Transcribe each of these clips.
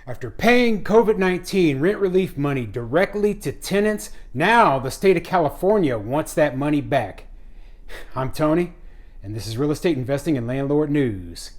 After paying COVID-19 rent relief money directly to tenants, now the state of California wants that money back. I'm Tony, and this is Real Estate Investing and Landlord News.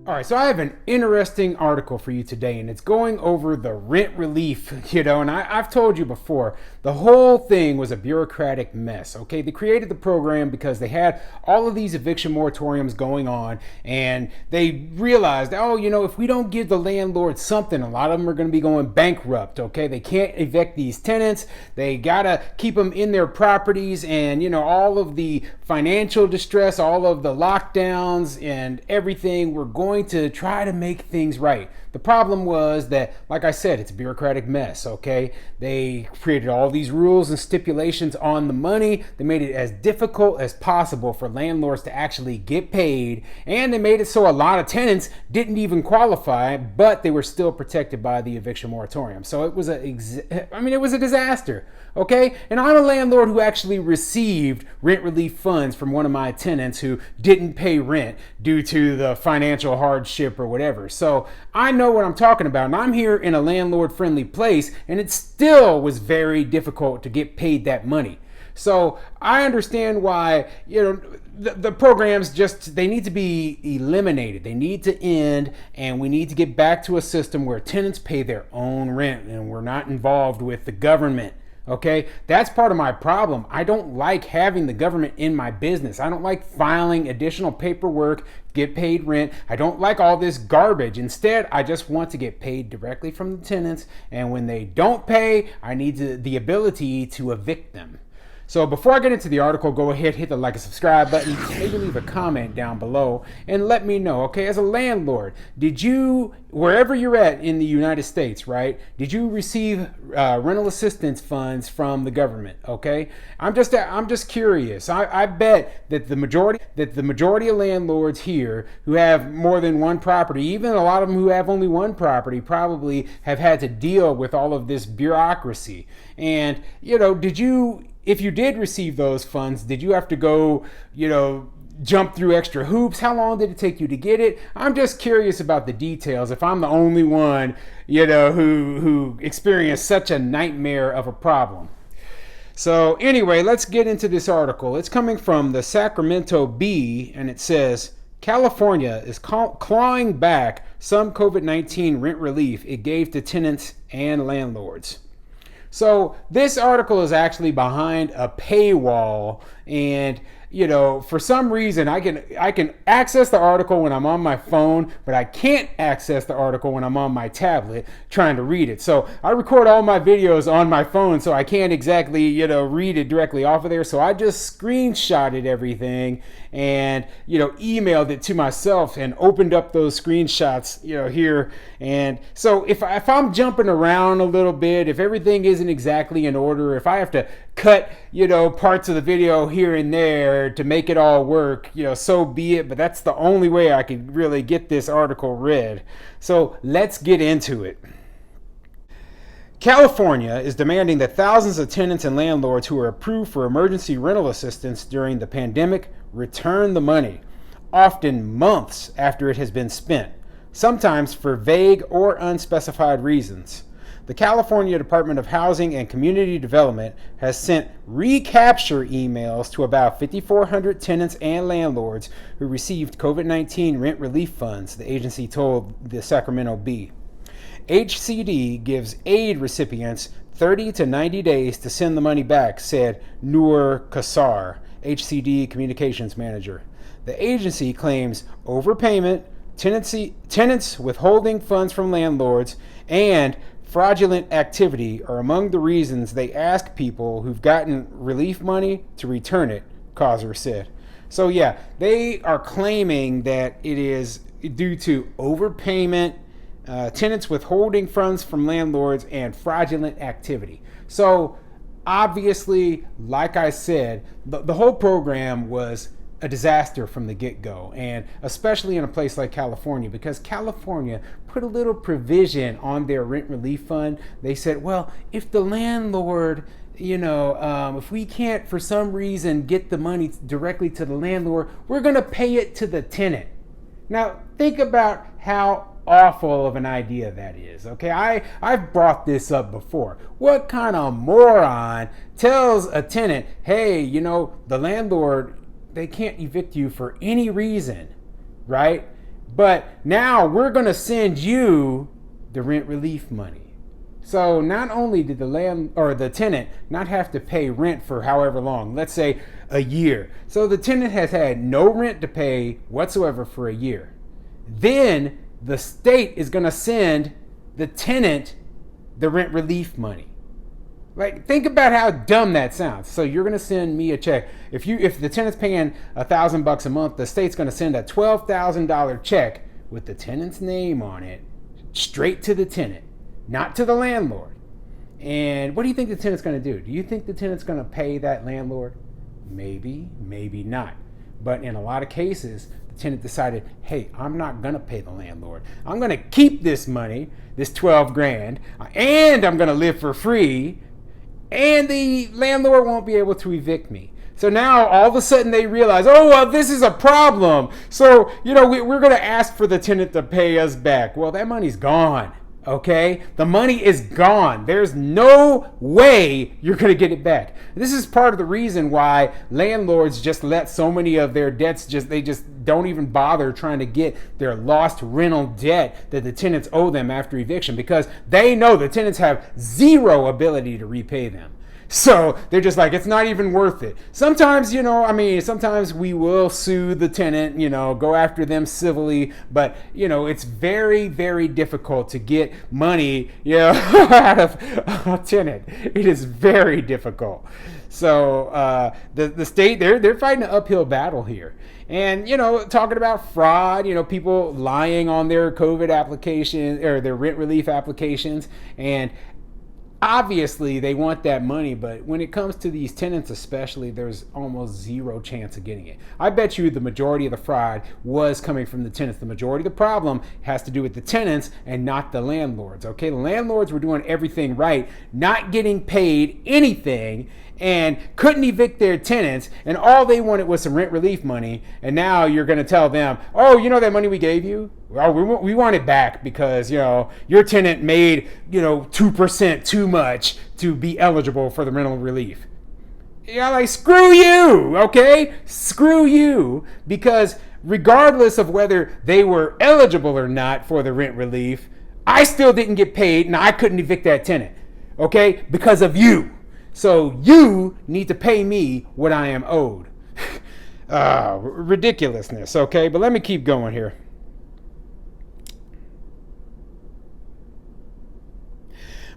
All right, so I have an interesting article for you today, and it's going over the rent relief, and I've told you before, the whole thing was a bureaucratic mess, okay? They created the program because they had all of these eviction moratoriums going on, and they realized, if we don't give the landlord something, a lot of them are going to be going bankrupt, okay? They can't evict these tenants. They got to keep them in their properties, and, all of the financial distress, all of the lockdowns and everything were going to try to make things right. The problem was that, like I said, it's a bureaucratic mess, okay? They created all these rules and stipulations on the money. They made it as difficult as possible for landlords to actually get paid, and they made it so a lot of tenants didn't even qualify, but they were still protected by the eviction moratorium. So it was it was a disaster, okay? And I'm a landlord who actually received rent relief funds from one of my tenants who didn't pay rent due to the financial hardship or whatever. So I know what I'm talking about, and I'm here in a landlord-friendly place, and it still was very difficult to get paid that money. So I understand why, the programs they need to be eliminated. They need to end, and we need to get back to a system where tenants pay their own rent, and we're not involved with the government. Okay, that's part of my problem. I don't like having the government in my business. I don't like filing additional paperwork, get paid rent. I don't like all this garbage. Instead, I just want to get paid directly from the tenants. And when they don't pay, I need the ability to evict them. So before I get into the article, go ahead, hit the like and subscribe button, maybe leave a comment down below and let me know, okay, as a landlord, did you, wherever you're at in the United States, right, did you receive rental assistance funds from the government, okay? I'm just curious. I bet that the majority of landlords here who have more than one property, even a lot of them who have only one property, probably have had to deal with all of this bureaucracy. And, if you did receive those funds, did you have to go, jump through extra hoops? How long did it take you to get it? I'm just curious about the details. If I'm the only one, who experienced such a nightmare of a problem. So anyway, let's get into this article. It's coming from the Sacramento Bee, and it says, California is clawing back some COVID-19 rent relief it gave to tenants and landlords. So this article is actually behind a paywall, and for some reason I can access the article when I'm on my phone, but I can't access the article when I'm on my tablet trying to read it. So I record all my videos on my phone, so I can't exactly read it directly off of there. So I just screenshotted everything and emailed it to myself and opened up those screenshots here. And so if I'm jumping around a little bit, if everything isn't exactly in order, if I have to cut parts of the video here and there to make it all work, so be it. But that's the only way I can really get this article read. So let's get into it. California is demanding that thousands of tenants and landlords who are approved for emergency rental assistance during the pandemic return the money, often months after it has been spent, sometimes for vague or unspecified reasons. The California Department of Housing and Community Development has sent recapture emails to about 5,400 tenants and landlords who received COVID-19 rent relief funds, the agency told the Sacramento Bee. HCD gives aid recipients 30 to 90 days to send the money back, said Noor Kassar, HCD communications manager. The agency claims overpayment, tenants withholding funds from landlords, and fraudulent activity are among the reasons they ask people who've gotten relief money to return it, Kassar said. So yeah, they are claiming that it is due to overpayment, tenants withholding funds from landlords, and fraudulent activity. So obviously, like I said, the whole program was a disaster from the get-go, and especially in a place like California, because California put a little provision on their rent relief fund. They said, well, if the landlord, if we can't for some reason get the money directly to the landlord, we're going to pay it to the tenant. Now, think about how awful of an idea that is. Okay, I've brought this up before. What kind of moron tells a tenant, hey, the landlord, they can't evict you for any reason, right? But now we're going to send you the rent relief money. So not only did the tenant not have to pay rent for however long, let's say a year. So the tenant has had no rent to pay whatsoever for a year. Then the state is going to send the tenant the rent relief money. Like, think about how dumb that sounds. So you're going to send me a check. If the tenant's paying $1,000 a month, the state's going to send a $12,000 check with the tenant's name on it straight to the tenant, not to the landlord. And what do you think the tenant's going to do? Do you think the tenant's going to pay that landlord? Maybe, maybe not. But in a lot of cases, the tenant decided, hey, I'm not going to pay the landlord. I'm going to keep this money, this 12 grand, and I'm going to live for free, and the landlord won't be able to evict me. So now all of a sudden they realize, oh, well, this is a problem. So, we're going to ask for the tenant to pay us back. Well, that money's gone. Okay? The money is gone. There's no way you're going to get it back. This is part of the reason why landlords just let so many of their debts they just don't even bother trying to get their lost rental debt that the tenants owe them after eviction, because they know the tenants have zero ability to repay them. So they're just like, it's not even worth it. Sometimes, sometimes we will sue the tenant, go after them civilly, but, it's very, very difficult to get money, out of a tenant. It is very difficult. So the state, they're fighting an uphill battle here. And, talking about fraud, people lying on their COVID application or their rent relief applications, and obviously they want that money, but when it comes to these tenants especially, there's almost zero chance of getting it. I bet you the majority of the fraud was coming from the tenants. The majority of the problem has to do with the tenants and not the landlords. Okay, the landlords were doing everything right, not getting paid anything, and couldn't evict their tenants, and all they wanted was some rent relief money. And now you're going to tell them, oh, that money we gave you? Well, we want it back because, your tenant made, 2% too much to be eligible for the rental relief. Screw you, okay? Screw you, because regardless of whether they were eligible or not for the rent relief, I still didn't get paid and I couldn't evict that tenant, okay? Because of you. So you need to pay me what I am owed. Ridiculousness, okay? But let me keep going here.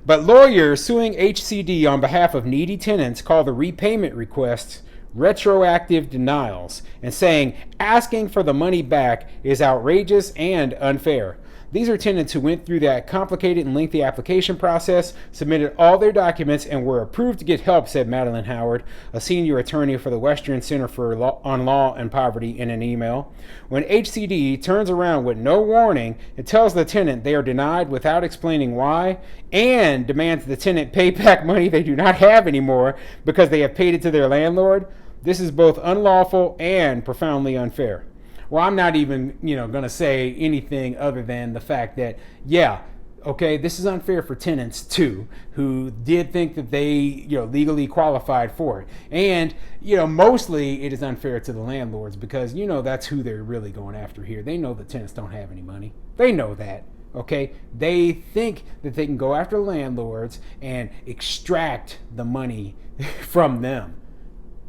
But lawyers suing HCD on behalf of needy tenants call the repayment requests retroactive denials and saying asking for the money back is outrageous and unfair. These are tenants who went through that complicated and lengthy application process, submitted all their documents, and were approved to get help, said Madeline Howard, a senior attorney for the Western Center for on Law and Poverty, in an email. When HCD turns around with no warning and tells the tenant they are denied without explaining why, and demands the tenant pay back money they do not have anymore because they have paid it to their landlord, this is both unlawful and profoundly unfair. Well, I'm not even, going to say anything other than the fact that, this is unfair for tenants too, who did think that they, legally qualified for it. And, mostly it is unfair to the landlords because, that's who they're really going after here. They know the tenants don't have any money. They know that. Okay, they think that they can go after landlords and extract the money from them.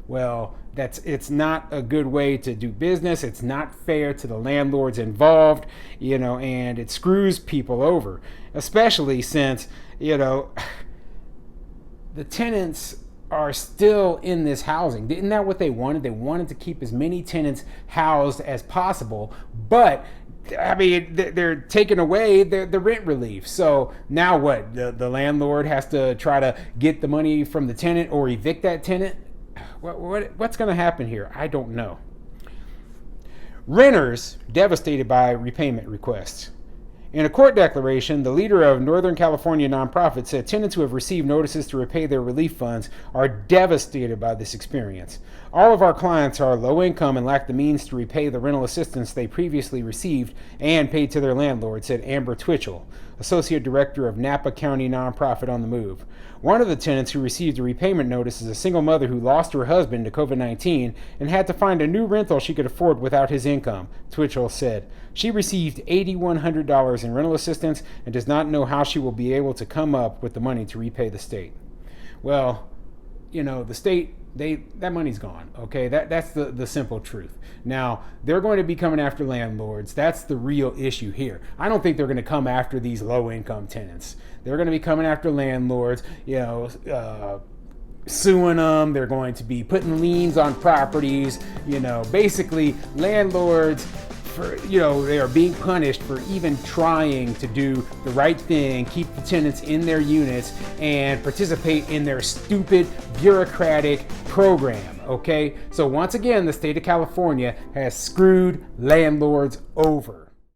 Well, it's not a good way to do business. It's not fair to the landlords involved, and it screws people over, especially since, the tenants are still in this housing. Isn't that what they wanted? They wanted to keep as many tenants housed as possible, but they're taking away the rent relief. So now what? The landlord has to try to get the money from the tenant or evict that tenant? What's going to happen here? I don't know. Renters devastated by repayment requests. In a court declaration, the leader of Northern California nonprofit said tenants who have received notices to repay their relief funds are devastated by this experience. All of our clients are low income and lack the means to repay the rental assistance they previously received and paid to their landlord, said Amber Twitchell, Associate Director of Napa County nonprofit On the Move. One of the tenants who received a repayment notice is a single mother who lost her husband to COVID-19 and had to find a new rental she could afford without his income, Twitchell said. She received $8,100 in rental assistance and does not know how she will be able to come up with the money to repay the state. Well, the state, that money's gone. Okay, that's the simple truth. Now they're going to be coming after landlords. That's the real issue here. I don't think they're going to come after these low income tenants. They're going to be coming after landlords. Suing them. They're going to be putting liens on properties. Basically landlords. They are being punished for even trying to do the right thing, keep the tenants in their units, and participate in their stupid bureaucratic program, okay? So once again, the state of California has screwed landlords over.